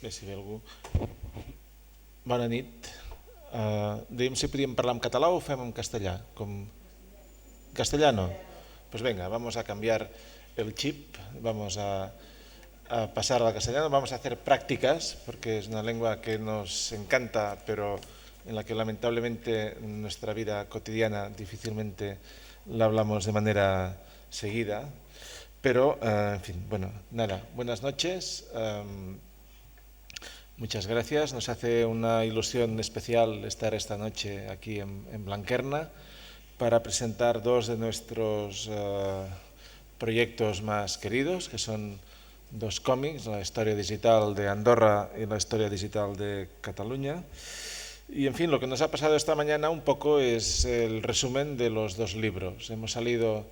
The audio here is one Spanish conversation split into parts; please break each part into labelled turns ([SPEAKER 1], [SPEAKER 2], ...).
[SPEAKER 1] Bé, si ve algú. Bona nit. Dèiem si podíem parlar en català o ho fem en castellà. Castellano. Pues venga, vamos a cambiar el chip, vamos a pasar al castellano, vamos a hacer prácticas, porque es una lengua que nos encanta, pero en la que lamentablemente en nuestra vida cotidiana difícilmente la hablamos de manera seguida. Pero, en fin, bueno, nada, buenas noches. Muchas gracias. Nos hace una ilusión especial estar esta noche aquí en Blanquerna para presentar dos de nuestros proyectos más queridos, que son dos cómics, la historia digital de Andorra y la historia digital de Cataluña. Y en fin, lo que nos ha pasado esta mañana un poco es el resumen de los dos libros. Hemos salido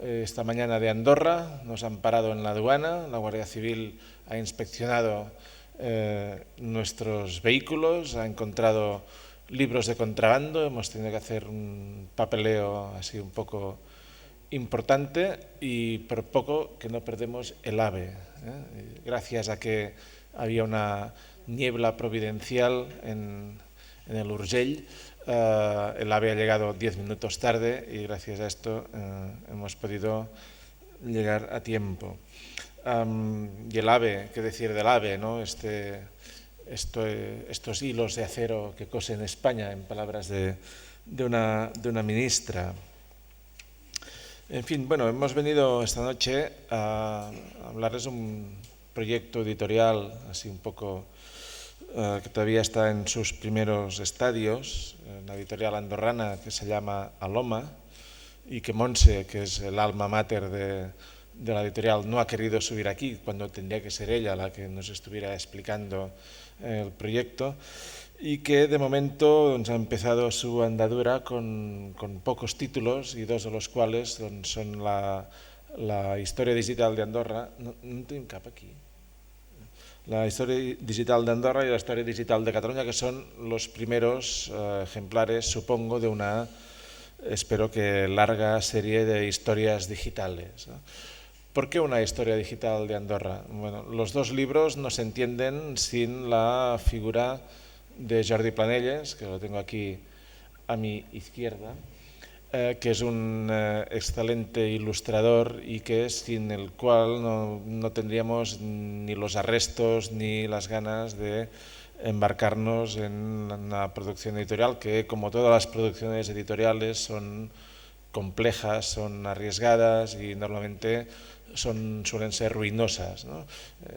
[SPEAKER 1] esta mañana de Andorra, nos han parado en la aduana, la Guardia Civil ha inspeccionado nuestros vehículos, ha encontrado libros de contrabando, hemos tenido que hacer un papeleo así un poco importante y por poco que no perdemos el AVE, gracias a que había una niebla providencial en el Urgell. El AVE ha llegado 10 minutos tarde y gracias a esto hemos podido llegar a tiempo. Y el AVE, ¿qué decir del AVE, ¿no? Estos hilos de acero que cosen España, en palabras de una ministra. En fin, bueno, hemos venido esta noche a hablarles de un proyecto editorial así un poco que todavía está en sus primeros estadios, una editorial andorrana que se llama Aloma y que Montse, que es el alma mater de la editorial, no ha querido subir aquí cuando tendría que ser ella la que nos estuviera explicando el proyecto y que de momento ha empezado su andadura con pocos títulos y dos de los cuales son la historia digital de Andorra. No tengo cap aquí. La historia digital de Andorra y la historia digital de Cataluña, que son los primeros ejemplares, supongo, de una, espero que larga serie de historias digitales, ¿no? ¿Por qué una historia digital de Andorra? Bueno, los dos libros no se entienden sin la figura de Jordi Planelles, que lo tengo aquí a mi izquierda, que es un excelente ilustrador y que sin el cual no tendríamos ni los arrestos ni las ganas de embarcarnos en una producción editorial que, como todas las producciones editoriales, son complejas, son arriesgadas y normalmente suelen ser ruinosas, ¿no?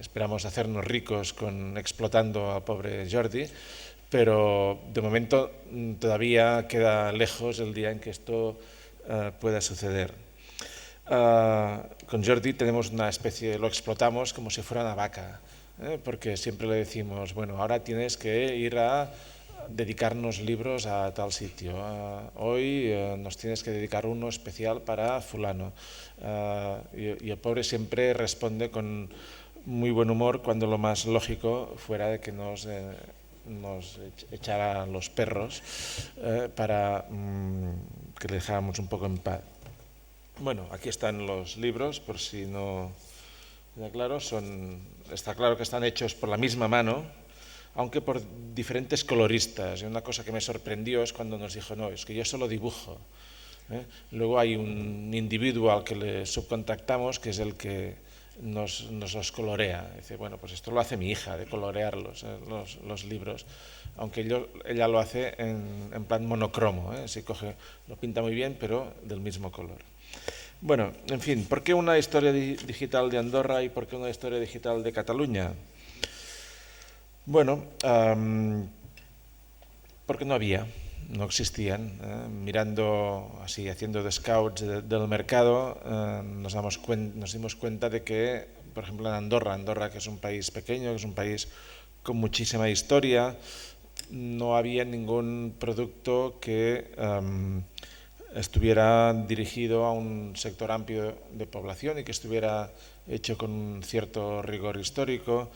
[SPEAKER 1] Esperamos hacernos ricos explotando al pobre Jordi, pero de momento todavía queda lejos el día en que esto pueda suceder. Con Jordi tenemos una especie, lo explotamos como si fuera una vaca, porque siempre le decimos, bueno, ahora tienes que ir a dedicarnos libros a tal sitio. Hoy nos tienes que dedicar uno especial para fulano. Y el pobre siempre responde con muy buen humor cuando lo más lógico fuera de que nos echara los perros para que le dejáramos un poco en paz. Bueno, aquí están los libros, por si no queda claro. Está claro que están hechos por la misma mano, aunque por diferentes coloristas. Y una cosa que me sorprendió es cuando nos dijo, no, es que yo solo dibujo. Luego hay un individuo al que le subcontractamos, que es el que nos los colorea. Dice, bueno, pues esto lo hace mi hija, de colorear los libros, aunque ella lo hace en plan monocromo, así lo pinta muy bien, pero del mismo color. Bueno, en fin, ¿por qué una historia digital de Andorra y por qué una historia digital de Cataluña? Bueno, porque no había, no existían. Mirando así, haciendo de scouts del mercado, nos dimos cuenta de que, por ejemplo, en Andorra, que es un país pequeño, que es un país con muchísima historia, no había ningún producto que estuviera dirigido a un sector amplio de población y que estuviera hecho con un cierto rigor histórico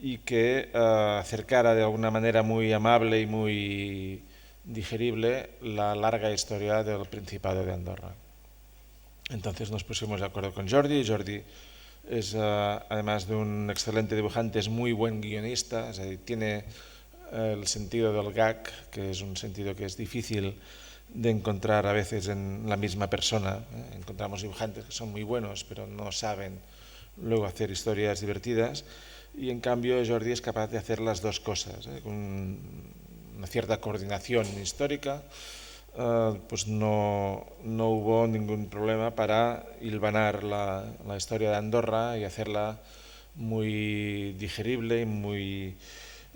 [SPEAKER 1] y que acercara de alguna manera muy amable y muy digerible la larga historia del Principado de Andorra. Entonces nos pusimos de acuerdo con Jordi. Jordi es además de un excelente dibujante, es muy buen guionista, tiene el sentido del gag, que es un sentido que es difícil de encontrar a veces en la misma persona. Encontramos dibujantes que son muy buenos, pero no saben luego hacer historias divertidas, y en cambio Jordi es capaz de hacer las dos cosas, con una cierta coordinación histórica. Pues no hubo ningún problema para hilvanar la historia de Andorra y hacerla muy digerible y muy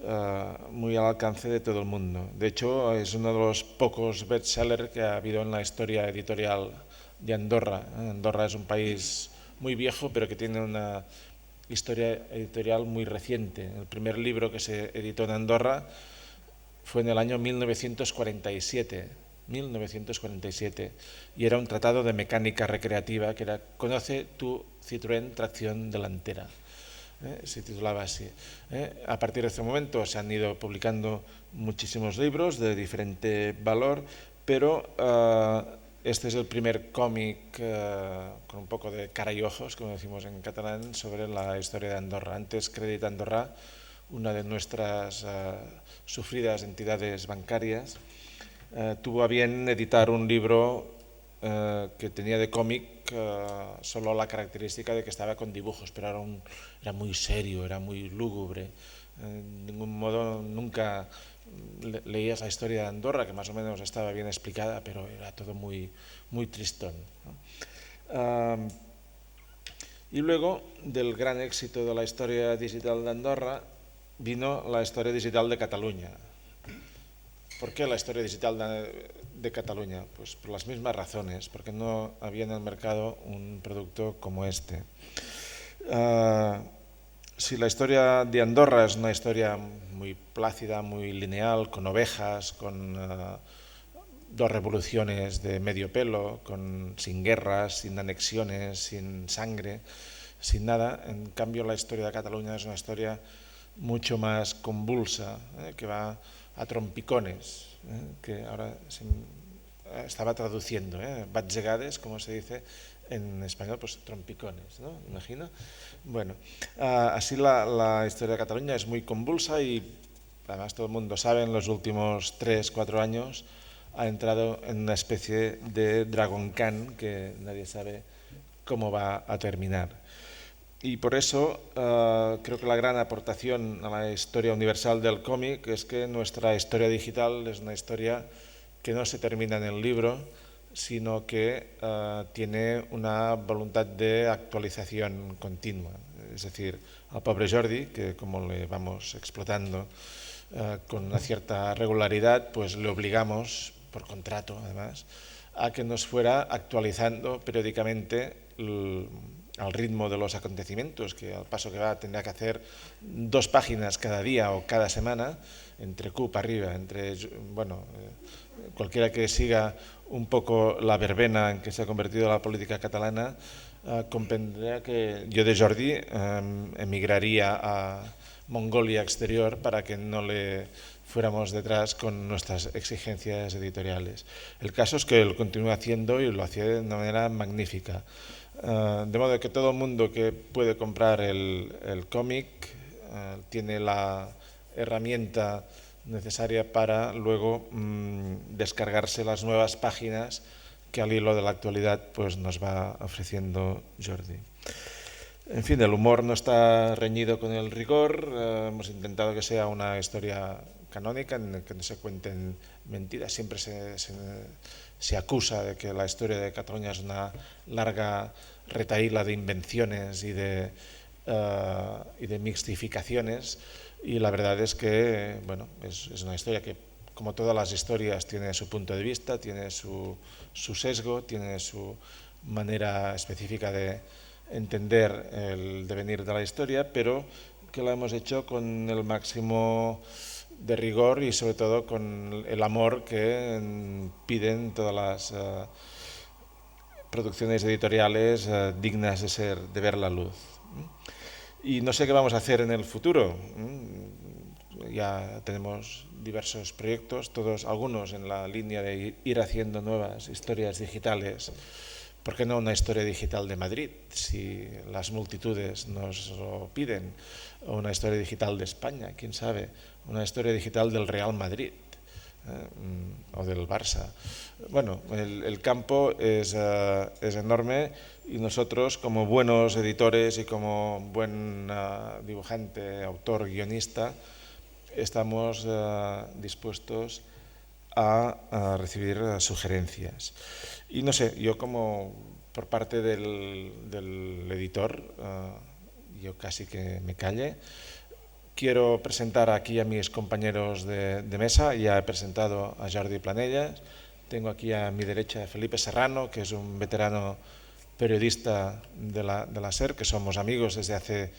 [SPEAKER 1] al alcance de todo el mundo. De hecho, es uno de los pocos bestsellers que ha habido en la historia editorial de Andorra. Andorra es un país muy viejo, pero que tiene una historia editorial muy reciente. El primer libro que se editó en Andorra fue en el año 1947, y era un tratado de mecánica recreativa que era Conoce tu Citroën tracción delantera. Se titulaba así. A partir de ese momento se han ido publicando muchísimos libros de diferente valor, pero este es el primer cómic con un poco de cara y ojos, como decimos en catalán, sobre la historia de Andorra. Antes, Crèdit Andorra, una de nuestras sufridas entidades bancarias, tuvo a bien editar un libro que tenía de cómic solo la característica de que estaba con dibujos, pero era muy serio, era muy lúgubre. En ningún modo nunca leías la historia de Andorra, que más o menos estaba bien explicada, pero era todo muy, muy tristón, ¿no? Y luego del gran éxito de la historia digital de Andorra vino la historia digital de Cataluña. ¿Por qué la historia digital de Cataluña? Pues por las mismas razones, porque no había en el mercado un producto como este. Si la historia de Andorra es una historia muy plácida, muy lineal, con ovejas, con dos revoluciones de medio pelo, sin guerras, sin anexiones, sin sangre, sin nada, en cambio la historia de Cataluña es una historia mucho más convulsa, que va a trompicones, que ahora estaba traduciendo, batzegades, como se dice en español, pues trompicones, ¿no? Imagino. Bueno, así la historia de Cataluña es muy convulsa, y además todo el mundo sabe, en los últimos 3-4 años ha entrado en una especie de Dragon Khan que nadie sabe cómo va a terminar. Y por eso creo que la gran aportación a la historia universal del cómic es que nuestra historia digital es una historia que no se termina en el libro, sino que tiene una voluntad de actualización continua. Es decir, al pobre Jordi, que como le vamos explotando con una cierta regularidad, pues le obligamos, por contrato además, a que nos fuera actualizando periódicamente al ritmo de los acontecimientos, que al paso que va tendrá que hacer 2 páginas cada día o cada semana, entre Q para arriba, cualquiera que siga un poco la verbena en que se ha convertido la política catalana, comprenderá que yo de Jordi emigraría a Mongolia exterior para que no le fuéramos detrás con nuestras exigencias editoriales. El caso es que lo continúa haciendo y lo hace de una manera magnífica. De modo que todo el mundo que puede comprar el cómic tiene la herramienta necesaria para luego descargarse las nuevas páginas que al hilo de la actualidad pues nos va ofreciendo Jordi. En fin, el humor no está reñido con el rigor. Hemos intentado que sea una historia canónica en la que no se cuenten mentiras. Siempre se acusa de que la historia de Cataluña es una larga retahíla de invenciones y de mixtificaciones, y la verdad es que es una historia que, como todas las historias, tiene su punto de vista, tiene su sesgo, tiene su manera específica de entender el devenir de la historia, pero que la hemos hecho con el máximo de rigor y sobre todo con el amor que piden todas las producciones editoriales dignas de ver la luz. Y no sé qué vamos a hacer en el futuro. Ya tenemos diversos proyectos, algunos en la línea de ir haciendo nuevas historias digitales ¿por qué no una historia digital de Madrid, si las multitudes nos lo piden? O una historia digital de España, quién sabe, una historia digital del Real Madrid, o del Barça. Bueno, el campo es enorme y nosotros, como buenos editores y como buen dibujante, autor, guionista, estamos dispuestos a recibir sugerencias. Y no sé, yo como por parte del editor, yo casi que me calle. Quiero presentar aquí a mis compañeros de mesa. Ya he presentado a Jordi Planellas. Tengo aquí a mi derecha a Felipe Serrano, que es un veterano periodista de la SER, que somos amigos desde hace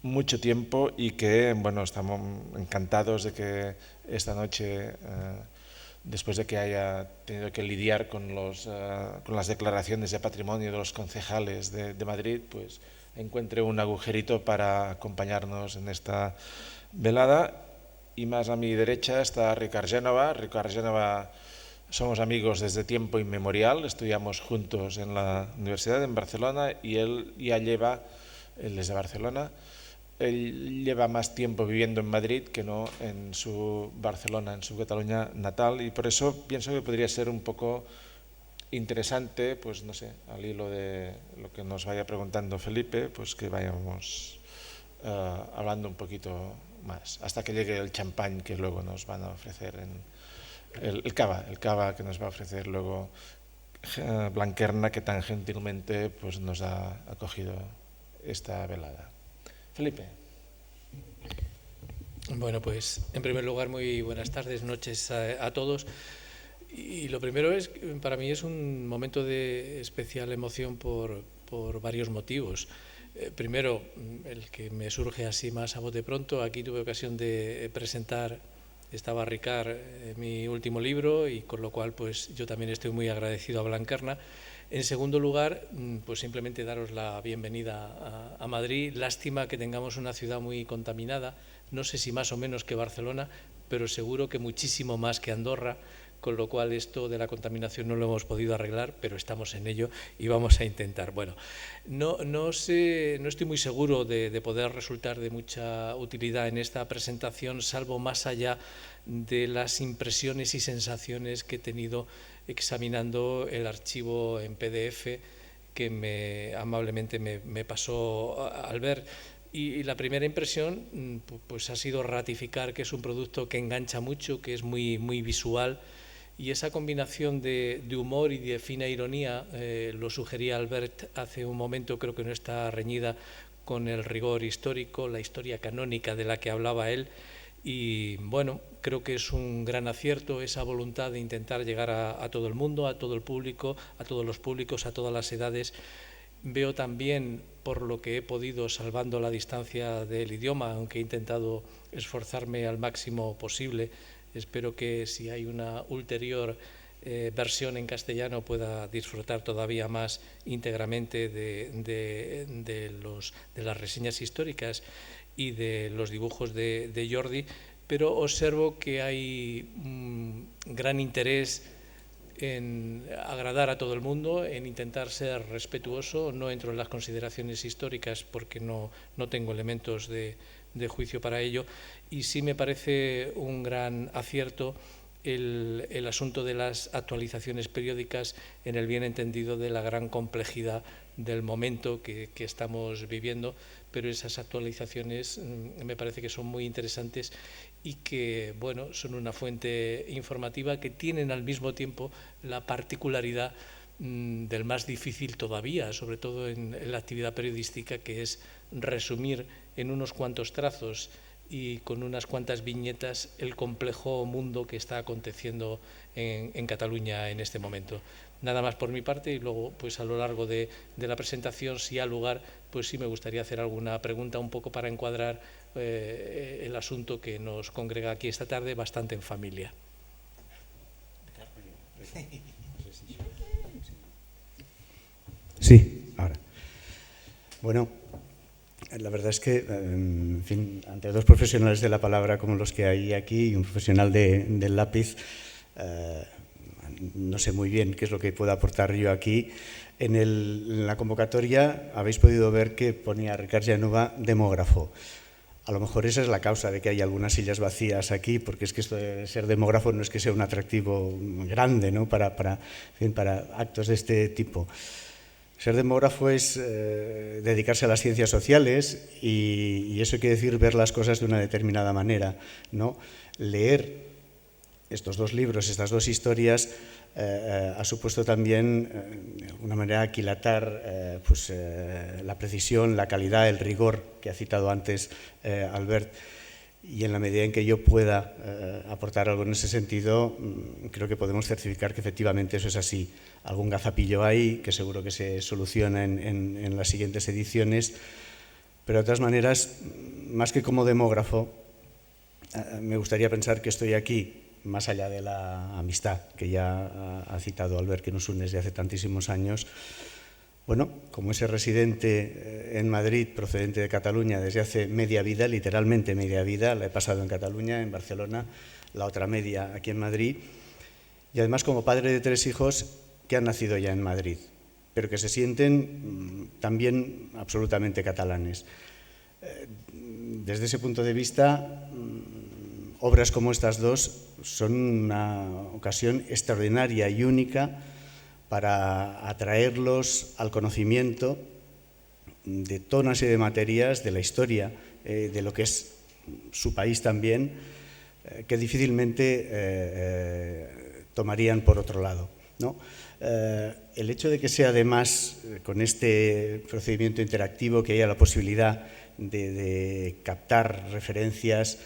[SPEAKER 1] mucho tiempo y que, bueno, estamos encantados de que esta noche, después de que haya tenido que lidiar con las declaraciones de patrimonio de los concejales de Madrid, pues encuentre un agujerito para acompañarnos en esta velada. Y más a mi derecha está Ricard Génova. Ricard Génova, somos amigos desde tiempo inmemorial, estudiamos juntos en la universidad en Barcelona y él es de Barcelona. Él lleva más tiempo viviendo en Madrid que no en su Barcelona, en su Cataluña natal, y por eso pienso que podría ser un poco interesante, pues no sé, al hilo de lo que nos vaya preguntando Felipe, pues que vayamos hablando un poquito más, hasta que llegue el champán que luego nos van a ofrecer, el cava que nos va a ofrecer luego Blanquerna, que tan gentilmente pues nos ha acogido esta velada. Felipe.
[SPEAKER 2] Bueno, pues en primer lugar, muy buenas tardes, noches a todos. Y lo primero es, para mí es un momento de especial emoción por varios motivos. Primero, el que me surge así más a bote pronto. Aquí tuve ocasión de presentar, estaba Ricard, mi último libro, y con lo cual pues yo también estoy muy agradecido a Blanquerna. En segundo lugar, pues simplemente daros la bienvenida a Madrid. Lástima que tengamos una ciudad muy contaminada, no sé si más o menos que Barcelona, pero seguro que muchísimo más que Andorra, con lo cual esto de la contaminación no lo hemos podido arreglar, pero estamos en ello y vamos a intentar. Bueno, no estoy muy seguro de poder resultar de mucha utilidad en esta presentación, salvo más allá de las impresiones y sensaciones que he tenido examinando el archivo en PDF que amablemente me pasó Albert. Y la primera impresión pues ha sido ratificar que es un producto que engancha mucho, que es muy visual, y esa combinación de humor y de fina ironía, lo sugería Albert hace un momento, creo que no está reñida con el rigor histórico, la historia canónica de la que hablaba él. Y bueno, creo que es un gran acierto esa voluntad de intentar llegar a todo el mundo, a todo el público, a todos los públicos, a todas las edades. Veo también, por lo que he podido, salvando la distancia del idioma, aunque he intentado esforzarme al máximo posible, espero que si hay una ulterior versión en castellano pueda disfrutar todavía más íntegramente de las reseñas históricas y de los dibujos de Jordi, pero observo que hay un gran interés en agradar a todo el mundo, en intentar ser respetuoso. No entro en las consideraciones históricas porque no tengo elementos de juicio para ello, y sí me parece un gran acierto el asunto de las actualizaciones periódicas, en el bien entendido de la gran complejidad del momento que estamos viviendo, pero esas actualizaciones me parece que son muy interesantes y que, bueno, son una fuente informativa que tienen al mismo tiempo la particularidad del más difícil todavía, sobre todo en la actividad periodística, que es resumir en unos cuantos trazos y con unas cuantas viñetas el complejo mundo que está aconteciendo en Cataluña en este momento. Nada más por mi parte, y luego pues a lo largo de la presentación, si ha lugar, pues sí me gustaría hacer alguna pregunta un poco para encuadrar el asunto que nos congrega aquí esta tarde bastante en familia.
[SPEAKER 3] Sí, ahora. Bueno, la verdad es que, en fin, ante dos profesionales de la palabra como los que hay aquí y un profesional del lápiz, no sé muy bien qué es lo que puedo aportar yo aquí. En la convocatoria habéis podido ver que ponía Ricard Llanova demógrafo. A lo mejor esa es la causa de que hay algunas sillas vacías aquí, porque es que esto de ser demógrafo no es que sea un atractivo grande, ¿no? para actos de este tipo. Ser demógrafo es dedicarse a las ciencias sociales y eso quiere decir ver las cosas de una determinada manera, ¿no? Leer estos dos libros, estas dos historias, ha supuesto también, de alguna manera, aquilatar la precisión, la calidad, el rigor que ha citado antes Albert. Y en la medida en que yo pueda aportar algo en ese sentido, creo que podemos certificar que efectivamente eso es así. Algún gazapillo hay, que seguro que se soluciona en las siguientes ediciones, pero de todas maneras, más que como demógrafo, me gustaría pensar que estoy aquí, más allá de la amistad que ya ha citado Albert, que nos une desde hace tantísimos años, bueno, como ese residente en Madrid, procedente de Cataluña, desde hace media vida, literalmente media vida, la he pasado en Cataluña, en Barcelona, la otra media aquí en Madrid, y además como padre de 3 hijos que han nacido ya en Madrid, pero que se sienten también absolutamente catalanes. Desde ese punto de vista, obras como estas dos son una ocasión extraordinaria y única para atraerlos al conocimiento de toda una serie de materias de la historia, de lo que es su país también, que difícilmente tomarían por otro lado, ¿no? El hecho de que sea además con este procedimiento interactivo que haya la posibilidad de captar referencias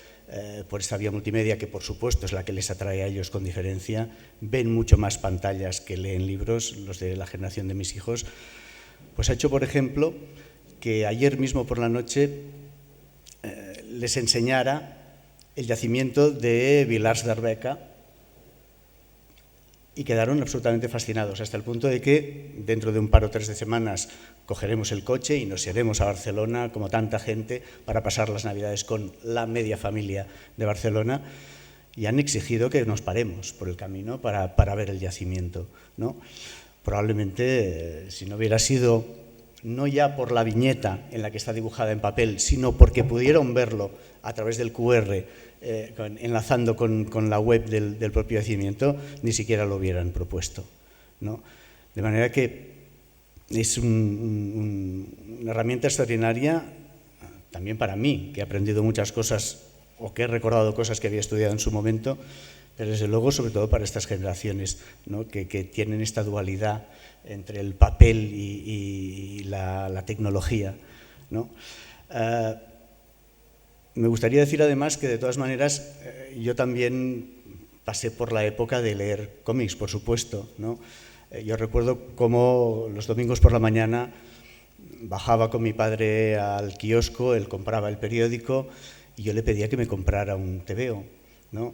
[SPEAKER 3] por esta vía multimedia, que por supuesto es la que les atrae a ellos con diferencia, ven mucho más pantallas que leen libros, los de la generación de mis hijos, pues ha hecho, por ejemplo, que ayer mismo por la noche les enseñara el yacimiento de Vilars d'Arbeca y quedaron absolutamente fascinados, hasta el punto de que dentro de un par o 3 de semanas cogeremos el coche y nos iremos a Barcelona, como tanta gente, para pasar las Navidades con la media familia de Barcelona, y han exigido que nos paremos por el camino para ver el yacimiento, ¿no? Probablemente, si no hubiera sido, no ya por la viñeta en la que está dibujada en papel, sino porque pudieron verlo a través del QR, enlazando con la web del propio yacimiento, ni siquiera lo hubieran propuesto, ¿no? De manera que es una herramienta extraordinaria también para mí, que he aprendido muchas cosas o que he recordado cosas que había estudiado en su momento, pero desde luego sobre todo para estas generaciones, ¿no? que tienen esta dualidad entre el papel y la tecnología, ¿no? Me gustaría decir además que de todas maneras yo también pasé por la época de leer cómics, por supuesto, ¿no? Yo recuerdo cómo los domingos por la mañana bajaba con mi padre al kiosco, él compraba el periódico y yo le pedía que me comprara un TVO, ¿no?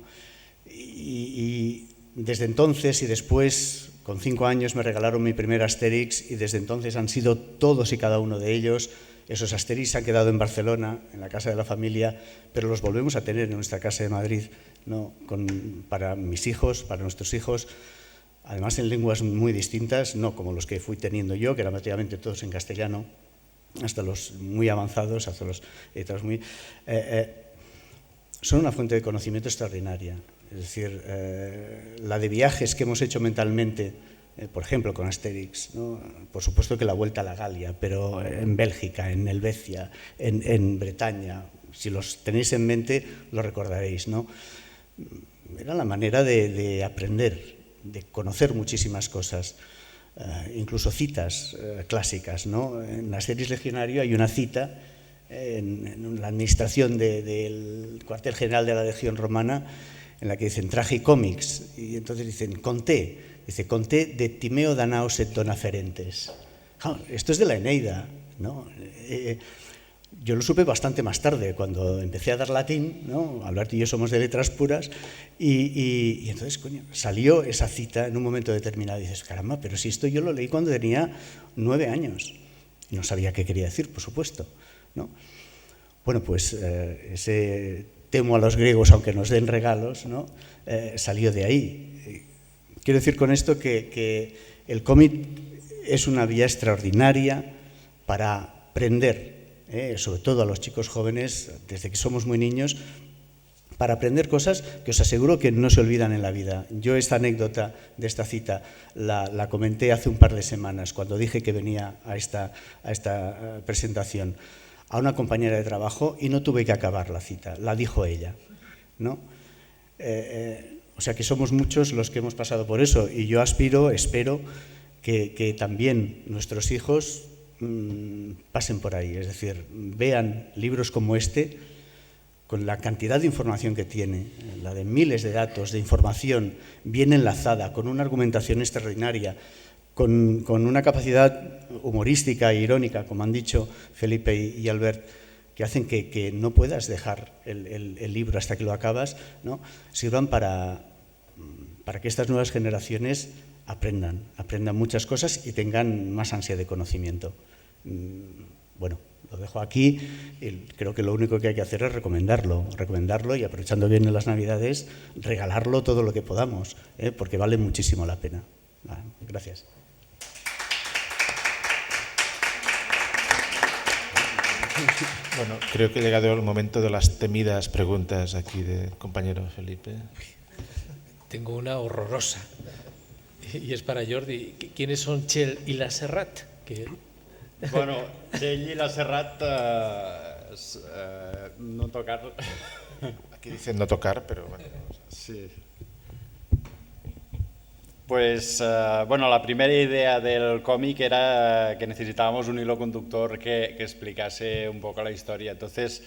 [SPEAKER 3] Y desde entonces y después, con 5 años, me regalaron mi primer Asterix y desde entonces han sido todos y cada uno de ellos. Esos Asterix han quedado en Barcelona, en la casa de la familia, pero los volvemos a tener en nuestra casa de Madrid, ¿no? Para mis hijos, para nuestros hijos, además en lenguas muy distintas, no como los que fui teniendo yo, que eran prácticamente todos en castellano, hasta los muy avanzados, hasta los muy... son una fuente de conocimiento extraordinaria. Es decir, la de viajes que hemos hecho mentalmente, por ejemplo, con Asterix, ¿no? Por supuesto que la vuelta a la Galia, pero en Bélgica, en Helvecia, en Bretaña, si los tenéis en mente, lo recordaréis, ¿no? Era la manera de aprender, de conocer muchísimas cosas, incluso citas clásicas, ¿no? En Asterix Legionario hay una cita en la administración del cuartel general de la Legión Romana en la que dicen tragicómics, y entonces dicen conté de Timeo Danaos et dona ferentes. Esto es de la Eneida, ¿no? Yo lo supe bastante más tarde, cuando empecé a dar latín, ¿no? Alberto y yo somos de letras puras, y entonces, coño, salió esa cita en un momento determinado, y dices, caramba, pero si esto yo lo leí cuando tenía 9 años, y no sabía qué quería decir, por supuesto, ¿no? Bueno, pues ese temo a los griegos, aunque nos den regalos, ¿no? Salió de ahí. Quiero decir con esto que el cómic es una vía extraordinaria para aprender, sobre todo a los chicos jóvenes, desde que somos muy niños, para aprender cosas que os aseguro que no se olvidan en la vida. Yo esta anécdota de esta cita la comenté hace un par de semanas, cuando dije que venía a esta presentación a una compañera de trabajo y no tuve que acabar la cita, la dijo ella, ¿no? O sea que somos muchos los que hemos pasado por eso y yo espero que también nuestros hijos pasen por ahí, es decir, vean libros como este, con la cantidad de información que tiene, la de miles de datos, de información bien enlazada, con una argumentación extraordinaria, con una capacidad humorística e irónica, como han dicho Felipe y Albert, que hacen que no puedas dejar el libro hasta que lo acabas, ¿no? Sirvan para que estas nuevas generaciones aprendan muchas cosas y tengan más ansia de conocimiento. Bueno, lo dejo aquí y creo que lo único que hay que hacer es recomendarlo y aprovechando bien las Navidades, regalarlo todo lo que podamos, porque vale muchísimo la pena. Gracias.
[SPEAKER 1] Bueno, creo que ha llegado el momento de las temidas preguntas aquí del compañero Felipe.
[SPEAKER 2] Tengo una horrorosa y es para Jordi. ¿Quiénes son Txell y la Serrat?
[SPEAKER 4] Bueno, Txell y la Serrat no tocar.
[SPEAKER 1] Aquí dicen no tocar, pero bueno.
[SPEAKER 4] Sí. Pues, bueno, la primera idea del cómic era que necesitábamos un hilo conductor que explicase un poco la historia. Entonces,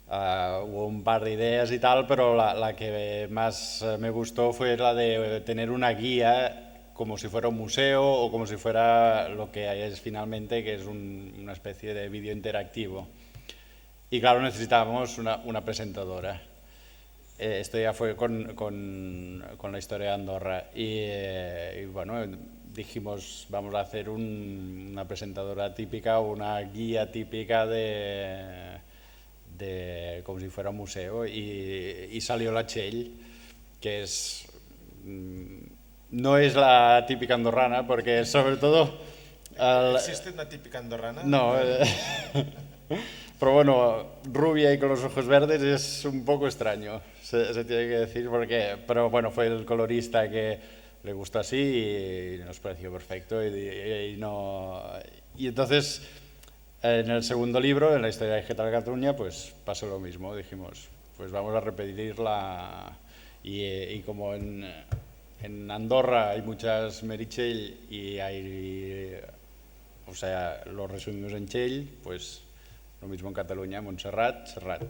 [SPEAKER 4] hubo un par de ideas y tal, pero la que más me gustó fue la de tener una guía como si fuera un museo o como si fuera lo que es finalmente, que es una especie de vídeo interactivo. Y claro, necesitábamos una presentadora. Esto ya fue con la historia de Andorra. Y bueno, dijimos, vamos a hacer una presentadora típica, una guía típica de como si fuera un museo. Y salió la Txell, que es... No es la típica andorrana, porque sobre todo...
[SPEAKER 1] ¿Existe una típica andorrana?
[SPEAKER 4] No, pero bueno, rubia y con los ojos verdes es un poco extraño, se tiene que decir, pero bueno, fue el colorista que le gustó así y nos pareció perfecto. Y entonces, en el segundo libro, en la historia de Geta Catalunya, pues pasó lo mismo, dijimos, pues vamos a repetirla y como en Andorra hay muchas Meritxell y o sea, lo resumimos en Txell, pues lo mismo en Cataluña, Montserrat, Serrat.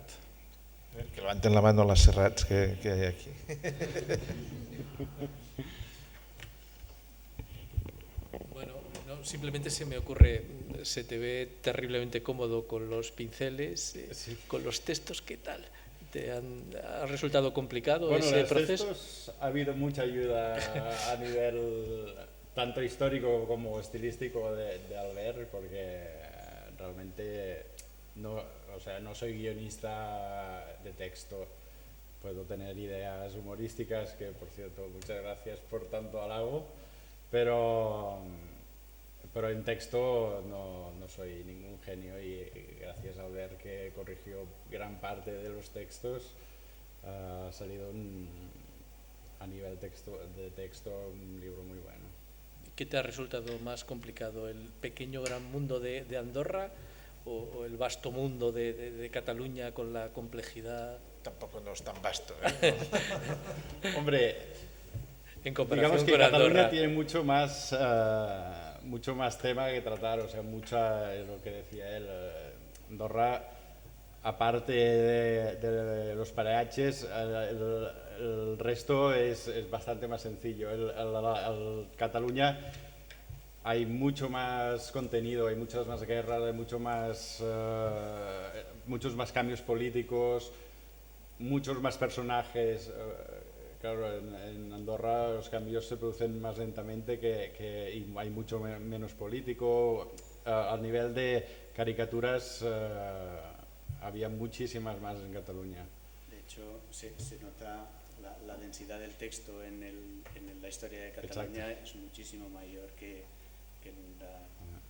[SPEAKER 1] Que levanten la mano las Serrats que hay aquí.
[SPEAKER 2] Bueno, no, simplemente se me ocurre, se te ve terriblemente cómodo con los pinceles,
[SPEAKER 4] Sí.
[SPEAKER 2] con los textos, ¿qué tal? ¿Ha resultado complicado
[SPEAKER 4] Bueno,
[SPEAKER 2] ese
[SPEAKER 4] los
[SPEAKER 2] proceso?
[SPEAKER 4] textos ha habido mucha ayuda a nivel tanto histórico como estilístico de Albert, porque realmente no soy guionista de texto. Puedo tener ideas humorísticas, que por cierto, muchas gracias por tanto halago, pero en texto no soy ningún genio y gracias a Albert, que corrigió gran parte de los textos, ha salido a nivel de texto un libro muy bueno.
[SPEAKER 2] ¿Qué te ha resultado más complicado, el pequeño gran mundo de Andorra o el vasto mundo de Cataluña con la complejidad?
[SPEAKER 1] Tampoco no es tan vasto,
[SPEAKER 4] Hombre,
[SPEAKER 2] En comparación
[SPEAKER 4] digamos que
[SPEAKER 2] con
[SPEAKER 4] Cataluña
[SPEAKER 2] Andorra.
[SPEAKER 4] tiene mucho más tema que tratar, o sea, lo que decía él, Andorra, aparte de los peatges, el resto es bastante más sencillo. El Cataluña hay mucho más contenido, hay muchas más guerras, hay muchos más cambios políticos, muchos más personajes. Claro, en Andorra los cambios se producen más lentamente y hay mucho menos político. Al nivel de caricaturas había muchísimas más en Cataluña.
[SPEAKER 3] De hecho, se nota la densidad del texto en la historia de Cataluña. Exacto. Es muchísimo mayor que que